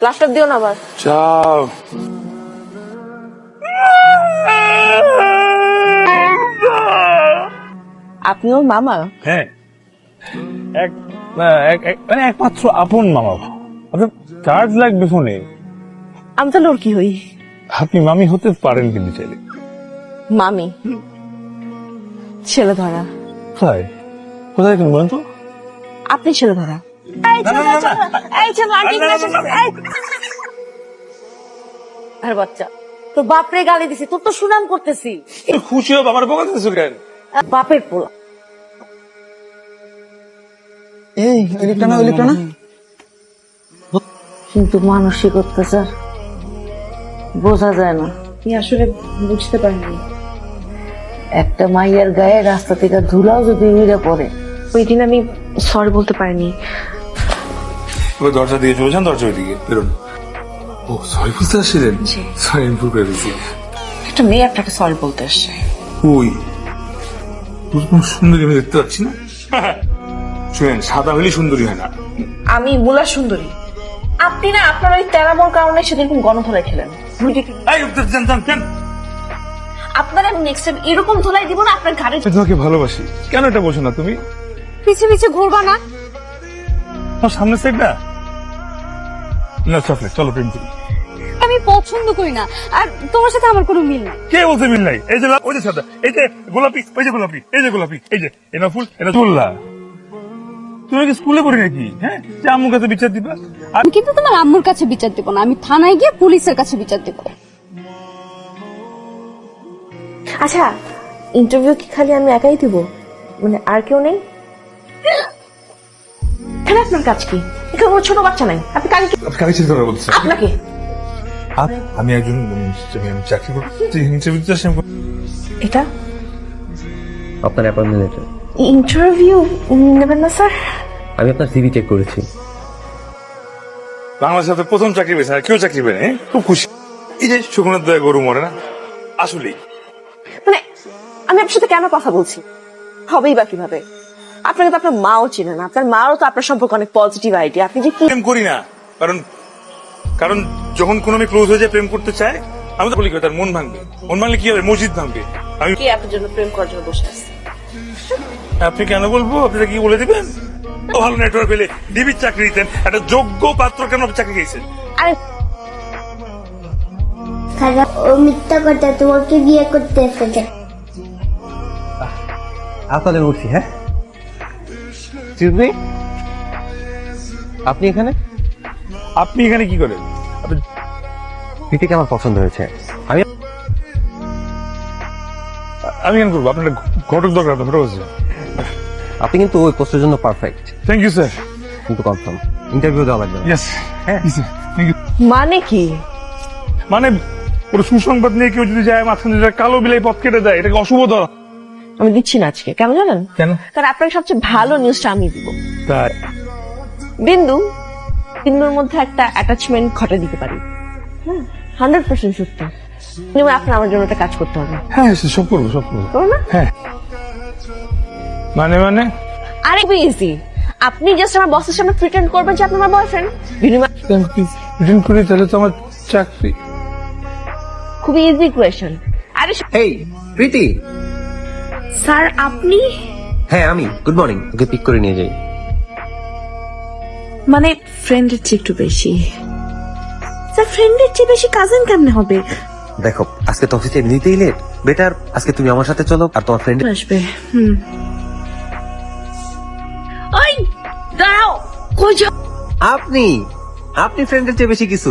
Plaster দিও না আবার। যাও। আপনি ওর মামা? হ্যাঁ, মানে একমাত্র আপন মামা। আপনার চার্জ লাগবে ফোনে। আমি তাহলে ওর কি হই? আপনি মামি হতে পারেন কিন্তু চাইলে। মামি? ছেলে ধরা। কোথায় কোথায় কেন বলেন তো? আপনি ছেলে ধরা। আর বাচ্চা তোর বাপরে গালি দিছি, তোর তো সুনাম করতেছি। খুশি হবে আমার বকা দিতেছো কেন? বাপের পোলা। এই ওইলিপটা না ওইলিপটা না। কিন্তু মানসিকতা স্যার বোঝা যায় না। আমি আসলে বুঝতে পারিনি একটা মাইয়ার গায়ে রাস্তা থেকে ধুলাও যদি উড়ে পড়ে। ওই দিন আমি সরি বলতে পারিনি। দরজা দিয়ে চলে যান, দরজা ওইদিকে বেরোন। ও সরি বলতে আসছিলেন? সরি আমি ভুল করে দিয়েছি। একটা মেয়ে আপনাকে সরি বলতে এসছে। ওই কোন সুন্দরী আমি দেখতে পাচ্ছি না। শুনেন, সাদা হলে সুন্দরী হয় না। আমি মুলা সুন্দরী। আপনি না আপনার ওই তেরামোর কারণে সেদিন গণধোলাই খেলেন। আপনার আমি নেক্সট টাইম এরকম ধোলাই দিব না আপনার ঘাড়ে। তোমাকে ভালোবাসি, কেন এটা বোঝো না তুমি? পিছে পিছে ঘুরবা না। তোমার সামনে সাইড না চকলেট, চলো প্রেম করি। আমি পছন্দ করি না, আর তোমার সাথে আমার কোনো মিল নাই। কে বলছে মিল নাই? এই যে ওই যে সাদা, এই যে গোলাপি, ওই যে গোলাপি, এই যে গোলাপি, এই যে এটা ফুল, এটা চুল্লা। তুমি কি স্কুলে পড়ি নাকি? হ্যাঁ, যে আম্মুর কাছে বিচার দিবা। আর আমি কিন্তু তোমার আম্মুর কাছে বিচার দিব না, আমি থানায় গিয়ে পুলিশের কাছে বিচার দিব। আচ্ছা, ইন্টারভিউ কি খালি আমি একাই দিব, মানে আর কেউ নেই? এখানে আপনার কাজ কি? এখানে কোনো ছোট বাচ্চা নাই। আপনি কাকে কি? কাকে চিন্তা করে বলছেন? আপনাকে। আমি একজন চাকরি করতে ইন্টারভিউ দিতে আসলাম। এটা আপনার অ্যাপয়েন্টমেন্ট লেটার। ইন্টারভিউ নেবেন না স্যার? আমি আপনার সিভি চেক করেছি। বাংলাদেশের প্রথম চাকরি পেয়েছে, আর কেউ চাকরি পেয়ে নেই। খুব খুশি। এই যে শুকনোর দয়া গরু মরে না, আসলেই। মানে আমি আপনার সাথে কেন কথা বলছি? হবেই বা কিভাবে? আপনাকে তো আপনার মাও চিনেন, আপনার মাও তো আপনার সম্পর্কে অনেক পজিটিভ আইডিয়া। আপনি যে কি প্রেম করি না, কারণ কারণ যখন কোনো মেয়ে ক্লোজ হয়ে যায়, প্রেম করতে চায়, আমি তো বলি কি তার মন ভাঙবে। মন ভাঙলে কি হবে? মসজিদ ভাঙবে। আমি কি আপনার জন্য প্রেম করার জন্য বসে আছে? আপনি কেন বলবো? আপনারা কি বলে দিবেন? ভালো নেটওয়ার্ক পেলে ডিবির চাকরি দিতেন। একটা যোগ্য পাত্র কেন চাকরি গেছেন? আরে খারাপ, ও মিথ্যা কথা, তোমাকে বিয়ে করতে এসেছে। আপনাদের উঠছি। হ্যাঁ, এক্সকিউজ মি, আপনি এখানে? আপনি এখানে কি করেন? প্রীতিকে আমার পছন্দ হয়েছে। আমি আমি কেন করবো? আপনার ঘটক দরকার, আপনার ঘটক আছে। আপনি কিন্তু ওই পোস্টের জন্য পারফেক্ট, থ্যাংক ইউ স্যার। কিন্তু কনফার্ম ইন্টারভিউ দেওয়া লাগবে না। ইয়েস, হ্যাঁ থ্যাংক ইউ। মানে কি? মানে ওর সুসংবাদ নিয়ে কেউ যদি যায়, মাঝখানে যদি কালো বিলাই পথ কেটে দেয়, এটাকে অশুভ ধরা। আমি দিচ্ছি না আজকে। কেন জানেন? কেন? কারণ আপনাকে সবচেয়ে ভালো নিউজটা আমি দিব। তাই বিন্দুর মধ্যে একটা অ্যাটাচমেন্ট ঘটে দিতে পারি। 100% সত্য। কিন্তু আপনার আমার জন্য একটা কাজ করতে হবে। হ্যাঁ, সব করবো, সব করবো। করো না? হ্যাঁ, মানে মানে আরে ইজি। আপনি জাস্ট আমার বসের সামনে প্রিটেন্ড করবেন যে আপনি আমার বয়ফ্রেন্ড। বিনিময় রিটার্ন করি, তাহলে তো আমার চাকরি। খুবই ইজি কোয়েশ্চেন। আরে এই প্রীতি। স্যার আপনি? হ্যাঁ আমি। Good morning. ওকে পিক করে নিয়ে যাই। মানে ফ্রেন্ডের চেয়ে একটু বেশি। স্যার ফ্রেন্ডের চেয়ে বেশি কাজিন কেমনে হবে? দেখো, আজকে তো অফিসে এমনিতেই লেট, বেটার আজকে তুমি আমার সাথে চলো, আর তোমার ফ্রেন্ড আসবে। ওই দাঁড়াও, কই যাও? আপনি আপনি ফ্রেন্ডের চেয়ে বেশি কিছু।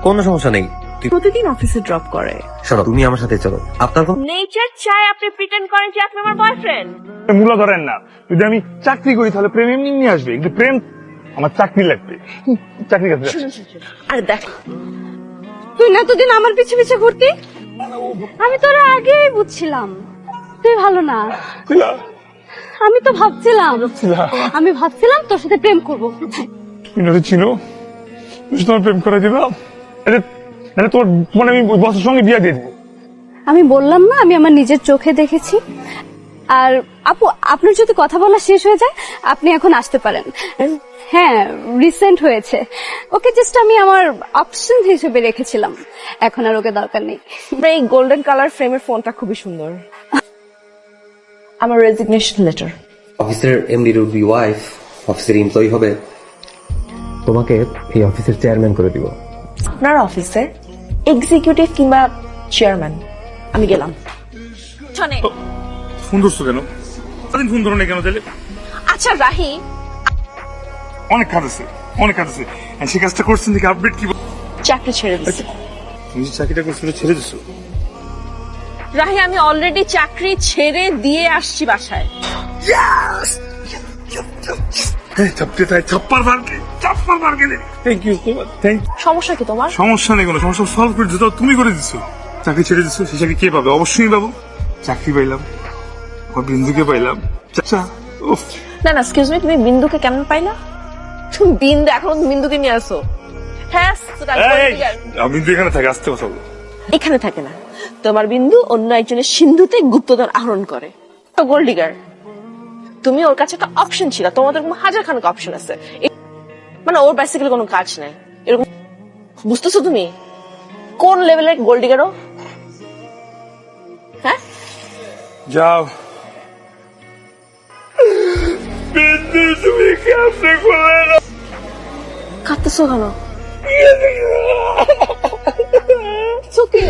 কোনো সমস্যা নেই। প্রতিদিন অফিসে ড্রপ করে। শোনো, তুমি আমার সাথে চলো। আপনার কোনো নেচার চাই আপনি প্রিটেন্ড করেন যে আপনি আমার বয়ফ্রেন্ড। মূলা ধরেন না। যদি আমি চাকরি করি তাহলে প্রেম এমনি নিয়ে আসবে, কিন্তু প্রেম আমার চাকরি লাগবে। চাকরি কাছে আরে দেখ, তুই না এতদিন আমার পিছে পিছে ঘুরতি, আমি তোরা আগেই বুঝছিলাম তুই ভালো না। আমি তো ভাবছিলাম তোর সাথে প্রেম করবো। চিনো তোমার প্রেম করে দিলাম, তোর মানে আমি বসের সঙ্গে বিয়ে দিয়ে দিবো। আমি বললাম না, আমি আমার নিজের চোখে দেখেছি। আর আপু, আপনার যদি কথা বলা শেষ হয়ে যায়, আপনি এখন আসতে পারেন। হ্যাঁ রিসেন্ট হয়েছে, ওকে জাস্ট আমি আমার অপশন হিসেবে রেখেছিলাম, এখন আর ওকে দরকার নেই। এই গোল্ডেন কালার ফ্রেমের ফোনটা খুবই সুন্দর। আমার রেজিগনেশন লেটার। অফিসের এমডি উড বি ওয়াইফ, অফিসের এমপ্লয়ি হবে, তোমাকে এই অফিসের চেয়ারম্যান করে দিব। আপনার অফিসে এক্সিকিউটিভ কিংবা চেয়ারম্যান, আমি গেলাম। শোনে, ফোন ধরছো কেন? সারাদিন ফোন ধরো না কেন তাহলে? আচ্ছা রাহি, অনেক কাজ আছে, অনেক কাজ আছে। আর সেই কাজটা করছেন দেখে আপডেট কি বল- চাকরি ছেড়ে দিচ্ছি। তুমি যে চাকরিটা করছিলে ছেড়ে দিছো? রাহি, আমি অলরেডি চাকরি ছেড়ে দিয়ে আসছি বাসায়। ছাপ্পার মার্কে thank you so much, thank you. সমস্যা কি তোমার? সমস্যা নেই, কোনো সমস্যা সলভ করে দিতে তুমি করে দিচ্ছো। চাকরি ছেড়ে দিচ্ছো, সে চাকরি কে পাবে? অবশ্যই পাবো। চাকরি পাইলাম, আমার বিন্দুকে পাইলাম। আচ্ছা, উফ, না না, এক্সকিউজ মি, তুমি বিন্দুকে কেমন পাইলা? তুমি বিন্দু এখন বিন্দুকে নিয়ে আসো? হ্যাঁ, এই, আমি বিন্দু এখানে থাকি, আসতে কথা বলো। এখানে থাকে না, তোমার বিন্দু অন্য একজনের সিন্ধুতে গুপ্তধন আহরণ করে, তো গোল্ড ডিগার। তুমি ওর কাছে একটা অপশন ছিল, তোমাদের হাজার খানিক অপশন আছে, মানে ওর বেসিক্যালি কোনো কাজ নাই এরকম, বুঝতেছো তুমি কোন লেভেলের গোল্ড ডিগারও? হ্যাঁ, যাও। বিন্দু, তুমি কেমনে করলে না? কাঁদতেছো কেন? চোখে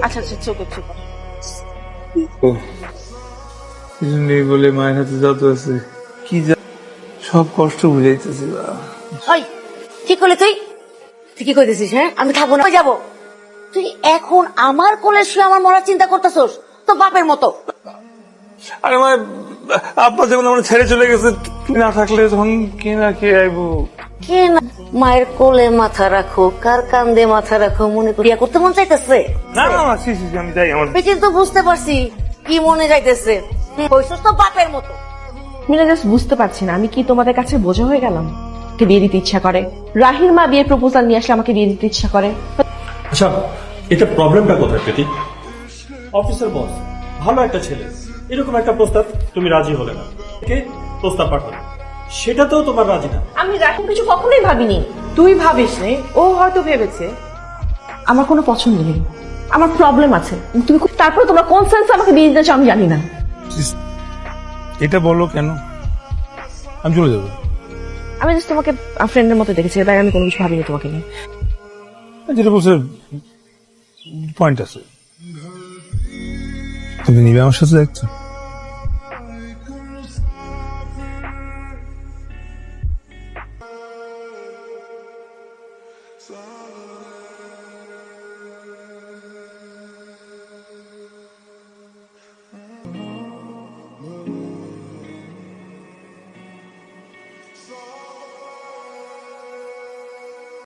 আচ্ছা আচ্ছা, চোখে চোখে নেই বলে মায়ের হাতে যত আছে কি সব কষ্ট বুঝাইতেছি। ওই কি করলি তুই? তুই কি কইতেছিস? হ্যাঁ, আমি থাকবো না, যাবো। তুই এখন আমার কোলে শুয়ে আমার মরার চিন্তা করতেছস তো বাপের মতো। আরে মা, আব্বা যখন আমার ছেড়ে চলে গেছে, তুই না থাকলে তখন কে না কে আইবো? কে না মায়ের কোলে মাথা রাখো, কার কান্দে মাথা রাখো, মনে করিয়া করতে মন চাইতেছে? না না না, আমি যাই। আমার আমি কিন্তু বুঝতে পারছি কি মনে যাইতেছে। কইছস তো বাপের মতো। মিলে জাস্ট বুঝতে পারছি না, আমি কি তোমাদের কাছে বোঝা হয়ে গেলাম? কে বিয়ে দিতে ইচ্ছা করে, রাহির মা বিয়ের প্রপোজাল নিয়ে আসলে আমাকে বিয়ে দিতে ইচ্ছা করে। আচ্ছা, এটা প্রবলেমটা কোথায় পেটি? অফিসের বস, ভালো একটা ছেলে, এরকম একটা প্রস্তাব তুমি রাজি হলে না, কে প্রস্তাব পাঠাবে, সেটাতেও তোমার রাজি না। আমি রাহির কিছু কখনোই ভাবিনি। তুই ভাবিস নে, ও হয়তো ভেবেছে। আমার কোনো পছন্দ নেই, আমার প্রবলেম আছে। তুমি তারপরে তোমরা কোন সেন্সে আমাকে বিয়ে দিতে চাও আমি জানি না। এটা বলো কেন? আমি চলে যাবো। আমি জাস্ট তোমাকে ফ্রেন্ডের মতো দেখেছি, তাই আমি কোনো কিছু ভাবিনি তোমাকে নিয়ে। যেটা বলছে পয়েন্ট আছে। তুমি নিবে আমার সাথে দেখছো?